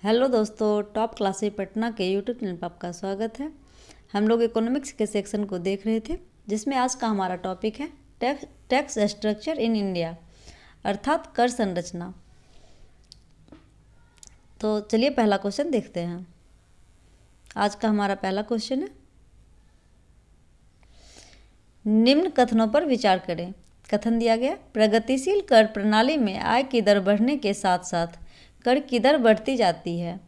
Hello दोस्तों, top classes Patna के YouTube channel पर आपका स्वागत है। हम लोग इकोनॉमिक्स के सेक्शन को देख रहे थे, जिसमें आज का हमारा टॉपिक है टैक्स स्ट्रक्चर इन इंडिया, अर्थात कर संरचना। तो चलिए पहला क्वेश्चन देखते हैं। आज का हमारा पहला क्वेश्चन है, निम्न कथनों पर विचार करें। कथन दिया गया, प्रगतिशील कर प्रणाली में आय की दर बढ़ने के साथ साथ कर की दर बढ़ती जाती है।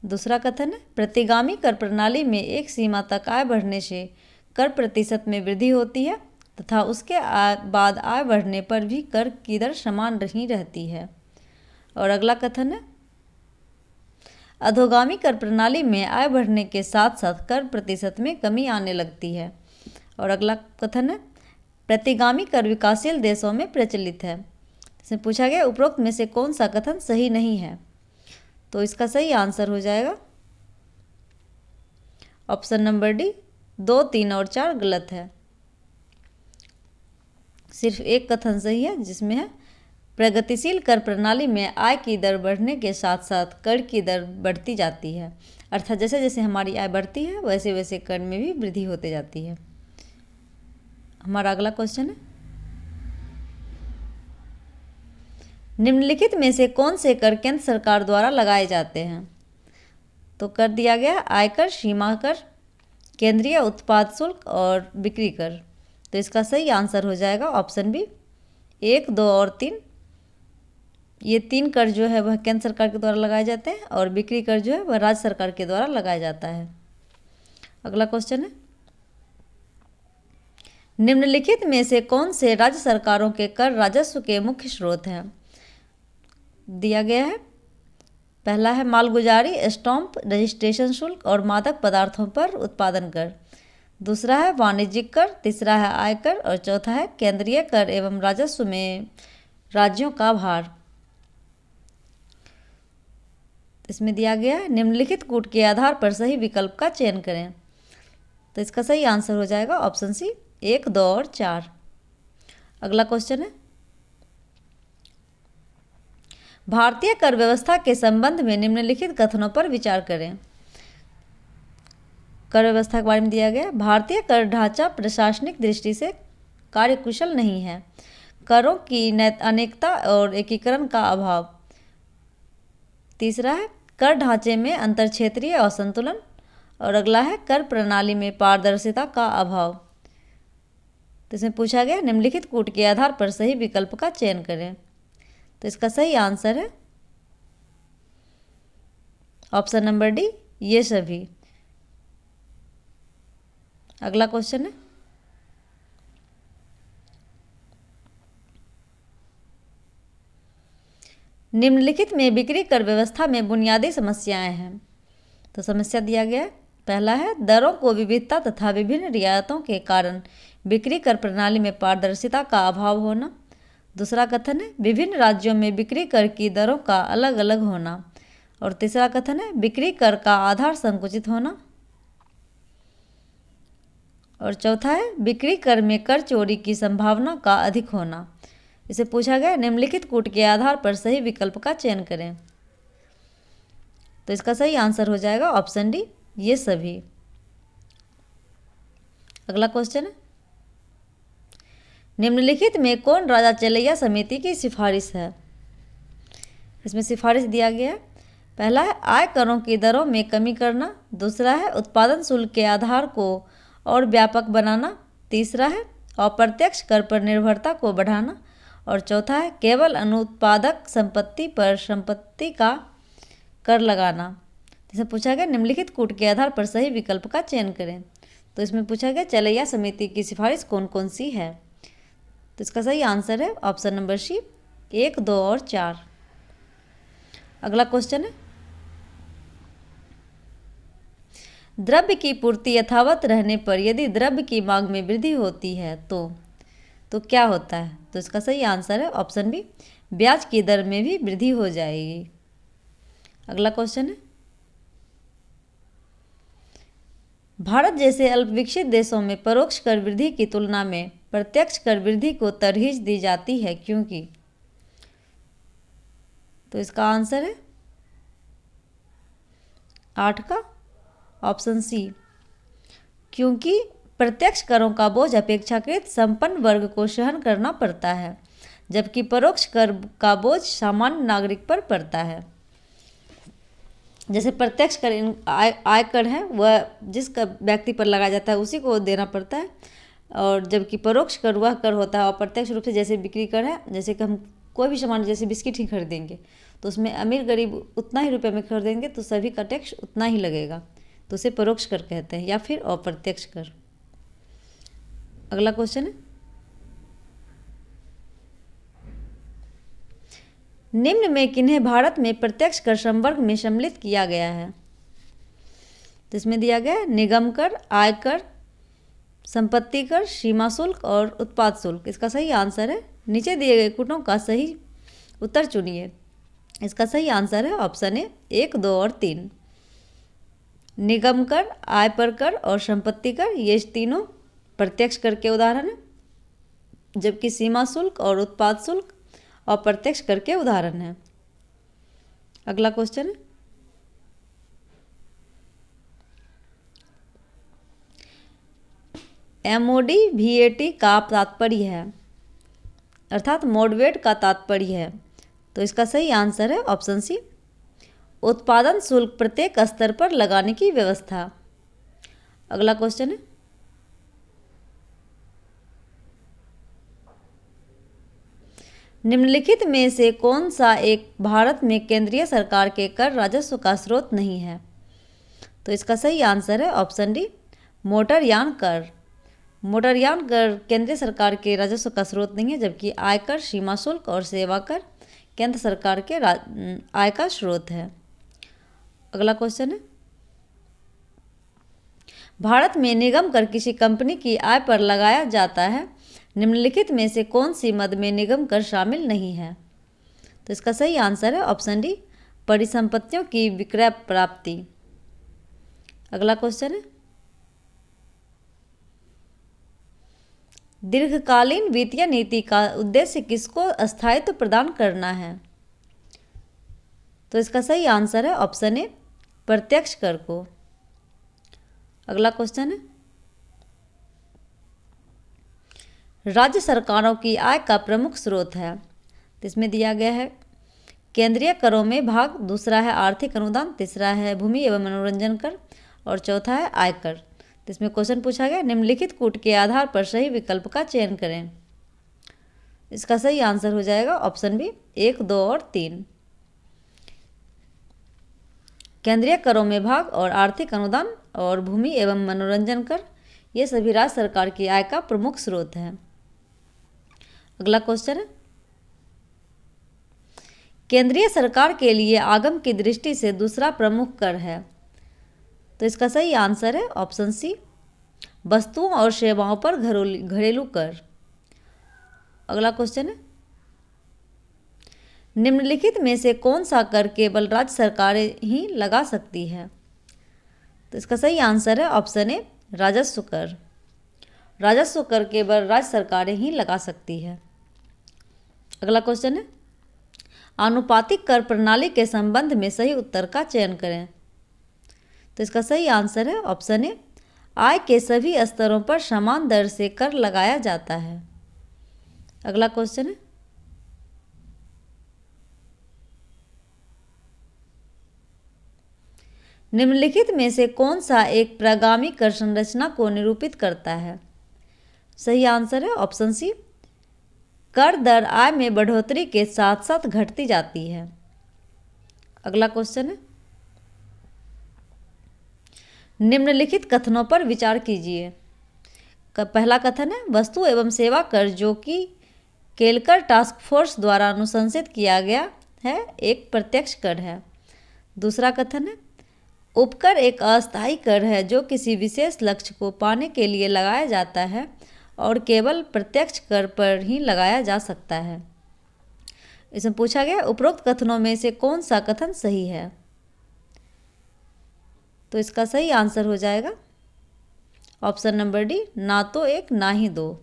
दूसरा कथन है, प्रतिगामी कर प्रणाली में एक सीमा तक आय बढ़ने से कर प्रतिशत में वृद्धि होती है तथा उसके बाद आय बढ़ने पर भी कर की दर समान नहीं रहती है। और अगला कथन है, अधोगामी कर प्रणाली में आय बढ़ने के साथ साथ कर प्रतिशत में कमी आने लगती है। और अगला कथन है, प्रतिगामी कर विकासशील देशों में प्रचलित है। इसमें पूछा गया उपरोक्त में से कौन सा कथन सही नहीं है। तो इसका सही आंसर हो जाएगा ऑप्शन नंबर डी, 2, 3 और 4 गलत है। सिर्फ एक कथन सही है, जिसमें है प्रगतिशील कर प्रणाली में आय की दर बढ़ने के साथ साथ कर की दर बढ़ती जाती है। अर्थात जैसे जैसे हमारी आय बढ़ती है वैसे वैसे कर में भी वृद्धि होती जाती है। हमारा अगला क्वेश्चन है, निम्नलिखित में से कौन से कर केंद्र सरकार द्वारा लगाए जाते हैं। तो कर दिया गया आयकर, सीमा कर, केंद्रीय उत्पाद शुल्क और बिक्री कर। तो इसका सही आंसर हो जाएगा ऑप्शन बी, 1, 2 और 3। ये 3 कर जो है वह केंद्र सरकार के द्वारा लगाए जाते हैं और बिक्री कर जो है वह राज्य सरकार के द्वारा लगाया जाता है। अगला क्वेश्चन है, निम्नलिखित में से कौन से राज्य सरकारों के कर राजस्व के मुख्य स्रोत हैं। दिया गया है, पहला है मालगुजारी, स्टैंप, रजिस्ट्रेशन शुल्क और मादक पदार्थों पर उत्पादन कर। दूसरा है वाणिज्यिक कर, तीसरा है आयकर और चौथा है केंद्रीय कर एवं राजस्व में राज्यों का भार। इसमें दिया गया है, निम्नलिखित कूट के आधार पर सही विकल्प का चयन करें। तो इसका सही आंसर हो जाएगा ऑप्शन सी, 1, 2 और 4। अगला क्वेश्चन है, भारतीय कर व्यवस्था के संबंध में निम्नलिखित कथनों पर विचार करें। कर व्यवस्था के बारे में दिया गया, भारतीय कर ढांचा प्रशासनिक दृष्टि से कार्यकुशल नहीं है। करों की अनेकता और एकीकरण का अभाव। तीसरा है कर ढांचे में अंतर क्षेत्रीय असंतुलन। और अगला है कर प्रणाली में पारदर्शिता का अभाव। तो इसमें पूछा गया, निम्नलिखित कूट के आधार पर सही विकल्प का चयन करें। तो इसका सही आंसर है ऑप्शन नंबर डी, ये सभी। अगला क्वेश्चन है, निम्नलिखित में बिक्री कर व्यवस्था में बुनियादी समस्याएं हैं। तो समस्या दिया गया है, पहला है दरों को विविधता तथा विभिन्न रियायतों के कारण बिक्री कर प्रणाली में पारदर्शिता का अभाव होना। दूसरा कथन है विभिन्न राज्यों में बिक्री कर की दरों का अलग अलग होना। और तीसरा कथन है बिक्री कर का आधार संकुचित होना। और चौथा है बिक्री कर में कर चोरी की संभावना का अधिक होना। इसे पूछा गया, निम्नलिखित कूट के आधार पर सही विकल्प का चयन करें। तो इसका सही आंसर हो जाएगा ऑप्शन डी, ये सभी। अगला क्वेश्चन है, निम्नलिखित में कौन राजा चलैया समिति की सिफारिश है। इसमें सिफारिश दिया गया है, पहला है आय करों की दरों में कमी करना। दूसरा है उत्पादन शुल्क के आधार को और व्यापक बनाना। तीसरा है अप्रत्यक्ष कर पर निर्भरता को बढ़ाना। और चौथा है केवल अनुत्पादक संपत्ति पर संपत्ति का कर लगाना। जिसे पूछा गया, निम्नलिखित कूट के आधार पर सही विकल्प का चयन करें। तो इसमें पूछा गया चलैया समिति की सिफारिश कौन कौन सी है। तो इसका सही आंसर है ऑप्शन नंबर सी, 1, 2 और 4। अगला क्वेश्चन है, द्रव्य की पूर्ति यथावत रहने पर यदि द्रव्य की मांग में वृद्धि होती है तो क्या होता है। तो इसका सही आंसर है ऑप्शन बी, ब्याज की दर में भी वृद्धि हो जाएगी। अगला क्वेश्चन है, भारत जैसे अल्पविकसित देशों में परोक्ष कर वृद्धि की तुलना में प्रत्यक्ष कर वृद्धि को तरजीह दी जाती है, क्योंकि। तो इसका आंसर है 8 का ऑप्शन सी, क्योंकि प्रत्यक्ष करों का बोझ अपेक्षाकृत संपन्न वर्ग को सहन करना पड़ता है, जबकि परोक्ष कर का बोझ सामान्य नागरिक पर पड़ता है। जैसे प्रत्यक्ष कर आयकर है वह जिस व्यक्ति पर लगाया जाता है उसी को देना पड़ता है, और जबकि परोक्ष कर वह कर होता है अप्रत्यक्ष रूप से, जैसे बिक्री कर है, जैसे कि हम कोई भी सामान जैसे बिस्किट ही खरीदेंगे तो उसमें अमीर गरीब उतना ही रुपये में खरीदेंगे तो सभी का टैक्स उतना ही लगेगा, तो उसे परोक्ष कर कहते हैं या फिर अप्रत्यक्ष कर। अगला क्वेश्चन है, निम्न में किन्हें भारत में प्रत्यक्ष कर संवर्ग में सम्मिलित किया गया है? तो इसमें दिया गया है निगम कर, आयकर, संपत्ति कर, सीमा शुल्क और उत्पाद शुल्क। इसका सही आंसर है, नीचे दिए गए कूटों का सही उत्तर चुनिए। इसका सही आंसर है ऑप्शन ए 1, 2 और 3। निगम कर, आय पर कर और संपत्ति कर, ये तीनों प्रत्यक्ष कर के उदाहरण है, जबकि सीमा शुल्क और उत्पाद शुल्क अप्रत्यक्ष कर के उदाहरण है। अगला क्वेश्चन है, एमओडी वीएटी का तात्पर्य है, अर्थात मोडवेट का तात्पर्य है, तो इसका सही आंसर है ऑप्शन सी, उत्पादन शुल्क प्रत्येक स्तर पर लगाने की व्यवस्था। अगला क्वेश्चन है, निम्नलिखित में से कौन सा एक भारत में केंद्रीय सरकार के कर राजस्व का स्रोत नहीं है? तो इसका सही आंसर है ऑप्शन डी, मोटरयान कर। मोटरयान कर केंद्रीय सरकार के राजस्व का स्रोत नहीं है, जबकि आयकर, सीमा शुल्क और सेवा कर केंद्र सरकार के आय का स्रोत है। अगला क्वेश्चन है, भारत में निगम कर किसी कंपनी की आय पर लगाया जाता है, निम्नलिखित में से कौन सी मद में निगम कर शामिल नहीं है? तो इसका सही आंसर है ऑप्शन डी, परिसंपत्तियों की विक्रय प्राप्ति। अगला क्वेश्चन है, दीर्घकालीन वित्तीय नीति का उद्देश्य किसको स्थायित्व प्रदान करना है? तो इसका सही आंसर है ऑप्शन ए, प्रत्यक्ष कर को। अगला क्वेश्चन है, राज्य सरकारों की आय का प्रमुख स्रोत है, तो इसमें दिया गया है केंद्रीय करों में भाग, दूसरा है आर्थिक अनुदान, तीसरा है भूमि एवं मनोरंजन कर और चौथा है आयकर। तो इसमें क्वेश्चन पूछा गया निम्नलिखित कूट के आधार पर सही विकल्प का चयन करें। इसका सही आंसर हो जाएगा ऑप्शन बी, 1, 2 और 3। केंद्रीय करों में भाग और आर्थिक अनुदान और भूमि एवं मनोरंजन कर, ये सभी राज्य सरकार की आय का प्रमुख स्रोत है। अगला क्वेश्चन है, केंद्रीय सरकार के लिए आगम की दृष्टि से दूसरा प्रमुख कर है, तो इसका सही आंसर है ऑप्शन सी, वस्तुओं और सेवाओं पर घरेलू कर। अगला क्वेश्चन है, निम्नलिखित में से कौन सा कर केवल राज्य सरकारें ही लगा सकती है? तो इसका सही आंसर है ऑप्शन ए, राजस्व कर। राजस्व कर केवल राज्य सरकारें ही लगा सकती है। अगला क्वेश्चन है, आनुपातिक कर प्रणाली के संबंध में सही उत्तर का चयन करें। तो इसका सही आंसर है ऑप्शन ए, आय के सभी स्तरों पर समान दर से कर लगाया जाता है। अगला क्वेश्चन है, निम्नलिखित में से कौन सा एक प्रगामी कर संरचना को निरूपित करता है? सही आंसर है ऑप्शन सी, कर दर आय में बढ़ोतरी के साथ साथ घटती जाती है। अगला क्वेश्चन है, निम्नलिखित कथनों पर विचार कीजिए। पहला कथन है, वस्तु एवं सेवा कर जो कि केलकर टास्क फोर्स द्वारा अनुशंसित किया गया है एक प्रत्यक्ष कर है। दूसरा कथन है, उपकर एक अस्थायी कर है जो किसी विशेष लक्ष्य को पाने के लिए लगाया जाता है और केवल प्रत्यक्ष कर पर ही लगाया जा सकता है। इसमें पूछा गया उपरोक्त कथनों में से कौन सा कथन सही है? तो इसका सही आंसर हो जाएगा ऑप्शन नंबर डी, ना तो एक ना ही दो।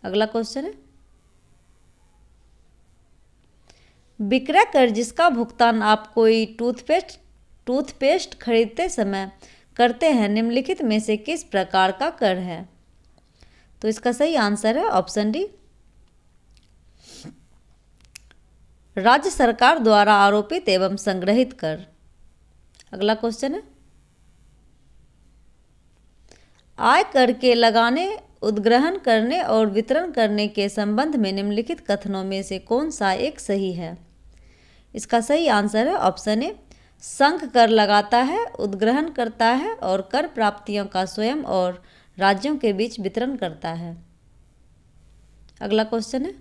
अगला क्वेश्चन है, विक्रय कर जिसका भुगतान आप कोई टूथपेस्ट टूथपेस्ट खरीदते समय करते हैं, निम्नलिखित में से किस प्रकार का कर है? तो इसका सही आंसर है ऑप्शन डी, राज्य सरकार द्वारा आरोपित एवं संग्रहित कर। अगला क्वेश्चन है, आय कर के लगाने, उद्ग्रहण करने और वितरण करने के संबंध में निम्नलिखित कथनों में से कौन सा एक सही है? इसका सही आंसर है ऑप्शन ए, संघ कर लगाता है, उद्ग्रहण करता है और कर प्राप्तियों का स्वयं और राज्यों के बीच वितरण करता है। अगला क्वेश्चन है,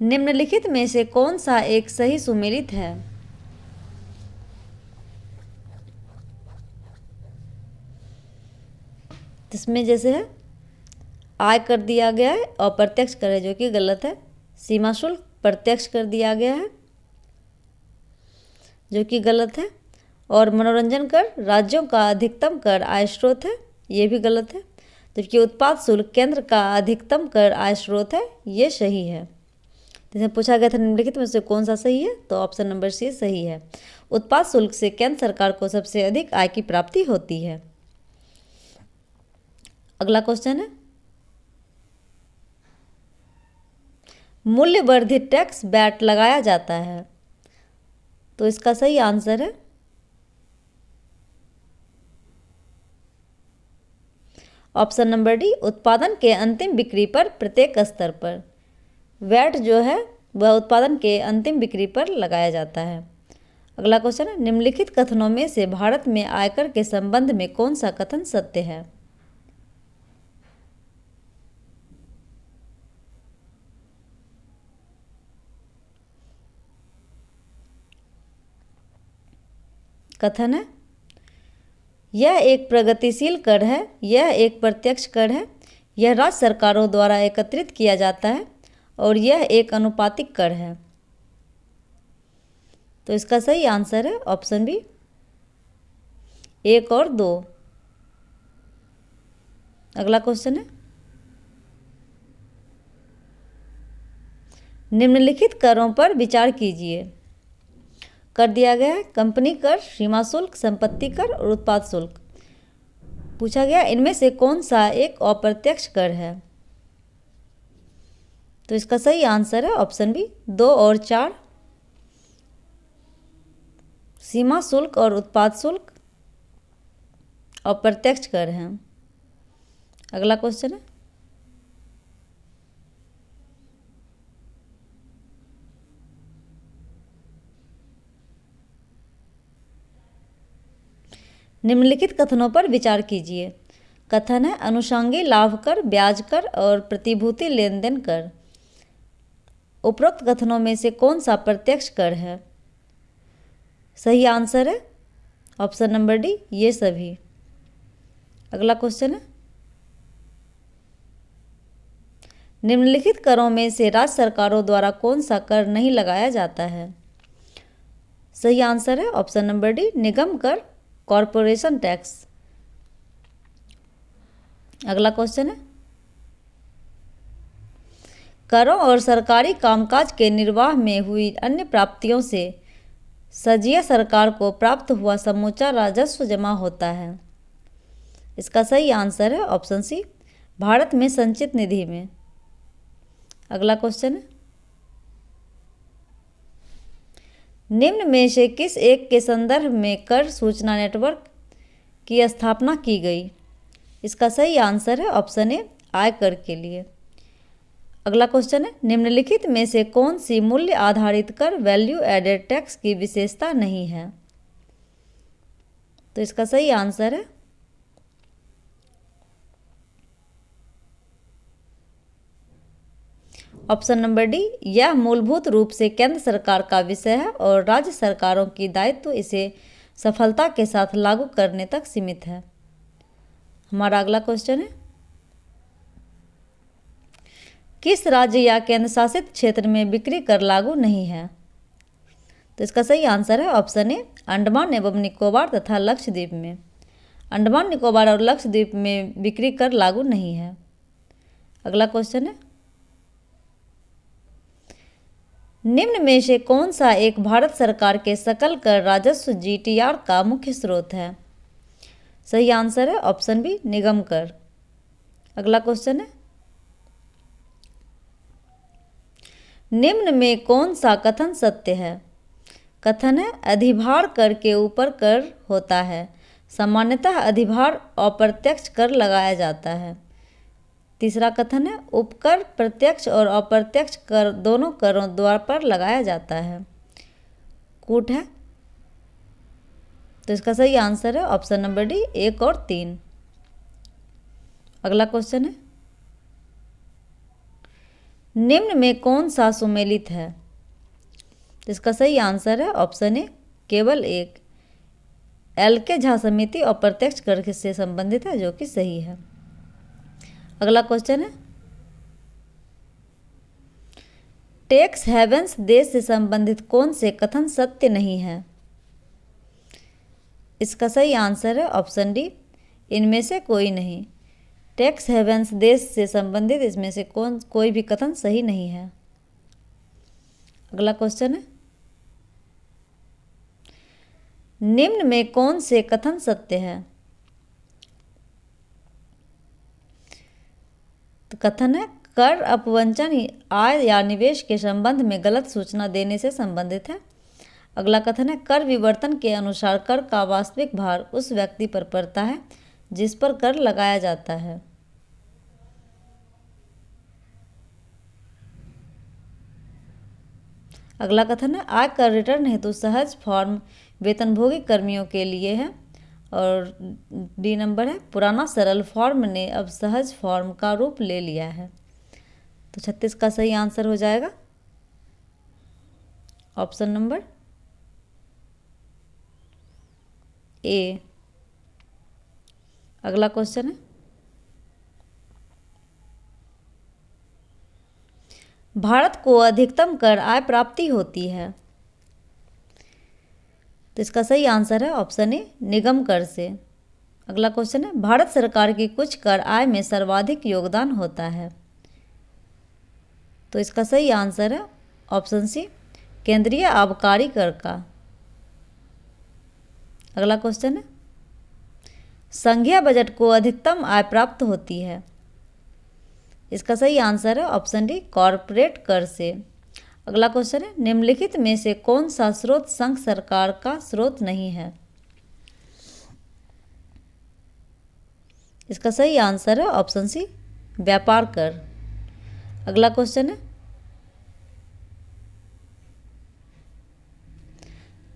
निम्नलिखित में से कौन सा एक सही सुमेलित है? जिसमें जैसे है आय कर दिया गया है, अप्रत्यक्ष कर है जो कि गलत है, सीमा शुल्क प्रत्यक्ष कर दिया गया है जो कि गलत है, और मनोरंजन कर राज्यों का अधिकतम कर आय स्रोत है, ये भी गलत है, जबकि उत्पाद शुल्क केंद्र का अधिकतम कर आय स्रोत है, ये सही है। जैसे पूछा गया था निम्नलिखित में से कौन सा सही है, तो ऑप्शन नंबर सी सही है। उत्पाद शुल्क से केंद्र सरकार को सबसे अधिक आय की प्राप्ति होती है। अगला क्वेश्चन है, मूल्य वर्धित टैक्स वैट लगाया जाता है, तो इसका सही आंसर है ऑप्शन नंबर डी, उत्पादन के अंतिम बिक्री पर प्रत्येक स्तर पर। वैट जो है वह उत्पादन के अंतिम बिक्री पर लगाया जाता है। अगला क्वेश्चन है, निम्नलिखित कथनों में से भारत में आयकर के संबंध में कौन सा कथन सत्य है? कथन है, यह एक प्रगतिशील कर है, यह एक प्रत्यक्ष कर है, यह राज्य सरकारों द्वारा एकत्रित किया जाता है और यह एक अनुपातिक कर है। तो इसका सही आंसर है ऑप्शन बी, 1 और 2। अगला क्वेश्चन है, निम्नलिखित करों पर विचार कीजिए। कर दिया गया है कंपनी कर, सीमा शुल्क, संपत्ति कर और उत्पाद शुल्क। पूछा गया इनमें से कौन सा एक अप्रत्यक्ष कर है? तो इसका सही आंसर है ऑप्शन बी, 2 और 4। सीमा शुल्क और उत्पाद शुल्क अप्रत्यक्ष कर हैं। अगला क्वेश्चन है, निम्नलिखित कथनों पर विचार कीजिए। कथन है, अनुषंगी लाभ कर, ब्याज कर और प्रतिभूति लेन देन कर। उपरोक्त कथनों में से कौन सा प्रत्यक्ष कर है? सही आंसर है ऑप्शन नंबर डी, ये सभी। अगला क्वेश्चन है, निम्नलिखित करों में से राज्य सरकारों द्वारा कौन सा कर नहीं लगाया जाता है? सही आंसर है ऑप्शन नंबर डी, निगम कर, कॉरपोरेशन टैक्स। अगला क्वेश्चन है, करों और सरकारी कामकाज के निर्वाह में हुई अन्य प्राप्तियों से सजीय सरकार को प्राप्त हुआ समूचा राजस्व जमा होता है। इसका सही आंसर है ऑप्शन सी, भारत में संचित निधि में। अगला क्वेश्चन है, निम्न में से किस एक के संदर्भ में कर सूचना नेटवर्क की स्थापना की गई? इसका सही आंसर है ऑप्शन ए, आयकर के लिए। अगला क्वेश्चन है, निम्नलिखित में से कौन सी मूल्य आधारित कर वैल्यू एडेड टैक्स की विशेषता नहीं है? तो इसका सही आंसर है ऑप्शन नंबर डी, यह मूलभूत रूप से केंद्र सरकार का विषय है और राज्य सरकारों की दायित्व इसे सफलता के साथ लागू करने तक सीमित है। हमारा अगला क्वेश्चन है, किस राज्य या केंद्र शासित क्षेत्र में बिक्री कर लागू नहीं है? तो इसका सही आंसर है ऑप्शन ए, अंडमान एवं निकोबार तथा लक्षद्वीप में। अंडमान निकोबार और लक्षद्वीप में बिक्री कर लागू नहीं है। अगला क्वेश्चन है, निम्न में से कौन सा एक भारत सरकार के सकल कर राजस्व जीटीआर का मुख्य स्रोत है? सही आंसर है ऑप्शन बी निगम कर। अगला क्वेश्चन है, निम्न में कौन सा कथन सत्य है? कथन है अधिभार कर के ऊपर कर होता है, सामान्यतः अधिभार अप्रत्यक्ष कर लगाया जाता है। तीसरा कथन है उपकर प्रत्यक्ष और अप्रत्यक्ष कर दोनों करों द्वार पर लगाया जाता है। कूट है, तो इसका सही आंसर है ऑप्शन नंबर डी 1 और 3। अगला क्वेश्चन है, निम्न में कौन सा सुमेलित है? तो इसका सही आंसर है ऑप्शन ए केवल एक। एल के झा समिति अप्रत्यक्ष कर से संबंधित है, जो कि सही है। अगला क्वेश्चन है, टैक्स हेवन्स देश से संबंधित कौन से कथन सत्य नहीं है? इसका सही आंसर है ऑप्शन डी इनमें से कोई नहीं। टैक्स हेवन्स देश से संबंधित इसमें से कोई भी कथन सही नहीं है। अगला क्वेश्चन है, निम्न में कौन से कथन सत्य है? तो कथन है कर अपवंचन आय या निवेश के संबंध में गलत सूचना देने से संबंधित है। अगला कथन है कर विवर्तन के अनुसार कर का वास्तविक भार उस व्यक्ति पर पड़ता है जिस पर कर लगाया जाता है। अगला कथन है आयकर रिटर्न हेतु सहज फॉर्म वेतनभोगी कर्मियों के लिए है। और डी नंबर है पुराना सरल फॉर्म ने अब सहज फॉर्म का रूप ले लिया है। तो 36 का सही आंसर हो जाएगा ऑप्शन नंबर ए। अगला क्वेश्चन है, भारत को अधिकतम कर आय प्राप्ति होती है। तो इसका सही आंसर है ऑप्शन ए निगम कर से। अगला क्वेश्चन है, भारत सरकार की कुछ कर आय में सर्वाधिक योगदान होता है। तो इसका सही आंसर है ऑप्शन सी केंद्रीय आबकारी कर का। अगला क्वेश्चन है, संघीय बजट को अधिकतम आय प्राप्त होती है। इसका सही आंसर है ऑप्शन डी कॉरपोरेट कर से। अगला क्वेश्चन है, निम्नलिखित में से कौन सा स्रोत संघ सरकार का स्रोत नहीं है? इसका सही आंसर है ऑप्शन सी व्यापार कर। अगला क्वेश्चन है,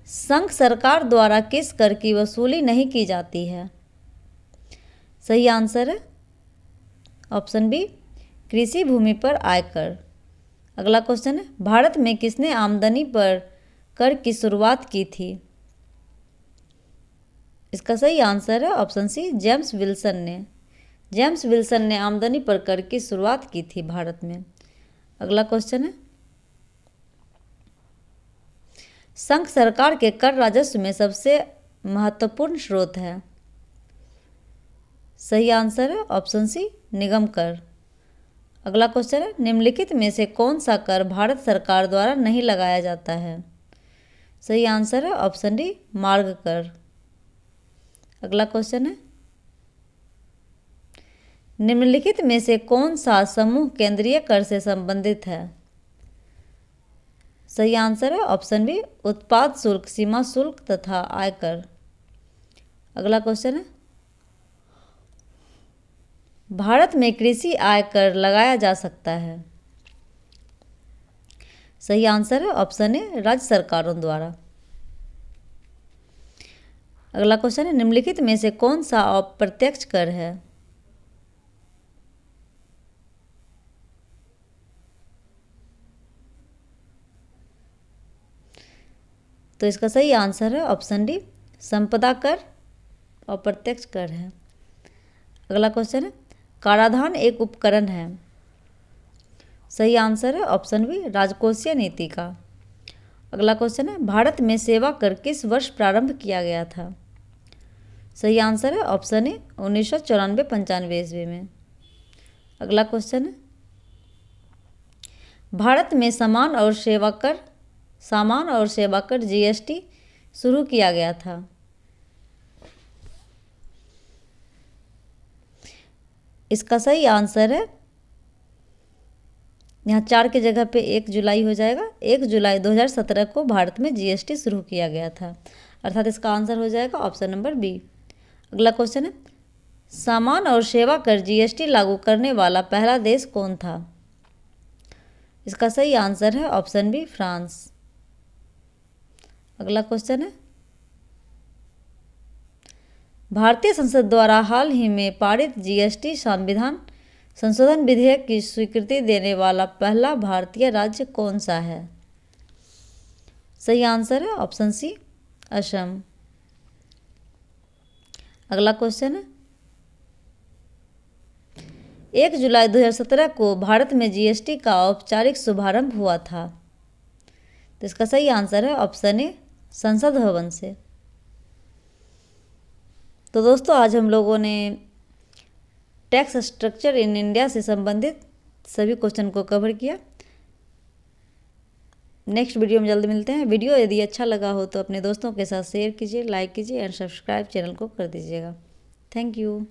संघ सरकार द्वारा किस कर की वसूली नहीं की जाती है? सही आंसर है ऑप्शन बी कृषि भूमि पर आयकर। अगला क्वेश्चन है, भारत में किसने आमदनी पर कर की शुरुआत की थी? इसका सही आंसर है ऑप्शन सी जेम्स विल्सन ने। जेम्स विल्सन ने आमदनी पर कर की शुरुआत की थी भारत में। अगला क्वेश्चन है, संघ सरकार के कर राजस्व में सबसे महत्वपूर्ण स्रोत है। सही आंसर है ऑप्शन सी निगम कर। अगला क्वेश्चन है, निम्नलिखित में से कौन सा कर भारत सरकार द्वारा नहीं लगाया जाता है? सही आंसर है ऑप्शन डी मार्ग कर। अगला क्वेश्चन है, निम्नलिखित में से कौन सा समूह केंद्रीय कर से संबंधित है? सही आंसर है ऑप्शन बी उत्पाद शुल्क, सीमा शुल्क तथा आयकर। अगला क्वेश्चन है, भारत में कृषि आयकर लगाया जा सकता है। सही आंसर है ऑप्शन ए राज्य सरकारों द्वारा। अगला क्वेश्चन है, निम्नलिखित में से कौन सा अप्रत्यक्ष कर है? तो इसका सही आंसर है ऑप्शन डी संपदा कर अप्रत्यक्ष कर है। अगला क्वेश्चन है, कराधान एक उपकरण है। सही आंसर है ऑप्शन बी राजकोषीय नीति का। अगला क्वेश्चन है, भारत में सेवा कर किस वर्ष प्रारंभ किया गया था? सही आंसर है ऑप्शन ए 1994-95 ईस्वी में। अगला क्वेश्चन है, भारत में सामान और सेवा कर जीएसटी शुरू किया गया था? इसका सही आंसर है, यहाँ 4 की जगह पे 1 जुलाई हो जाएगा। 1 जुलाई 2017 को भारत में जीएसटी शुरू किया गया था, अर्थात इसका आंसर हो जाएगा ऑप्शन नंबर बी। अगला क्वेश्चन है, सामान और सेवा कर जीएसटी लागू करने वाला पहला देश कौन था? इसका सही आंसर है ऑप्शन बी, फ्रांस। अगला क्वेश्चन है, भारतीय संसद द्वारा हाल ही में पारित जीएसटी संविधान संशोधन विधेयक की स्वीकृति देने वाला पहला भारतीय राज्य कौन सा है? सही आंसर है ऑप्शन सी, असम। अगला क्वेश्चन है, 1 जुलाई 2017 को भारत में जीएसटी का औपचारिक शुभारंभ हुआ था, तो इसका सही आंसर है ऑप्शन ए, संसद भवन से। तो दोस्तों आज हम लोगों ने टैक्स स्ट्रक्चर इन इंडिया से संबंधित सभी क्वेश्चन को कवर किया। नेक्स्ट वीडियो में जल्द मिलते हैं। वीडियो यदि अच्छा लगा हो तो अपने दोस्तों के साथ शेयर कीजिए, लाइक कीजिए एंड सब्सक्राइब चैनल को कर दीजिएगा। Thank you.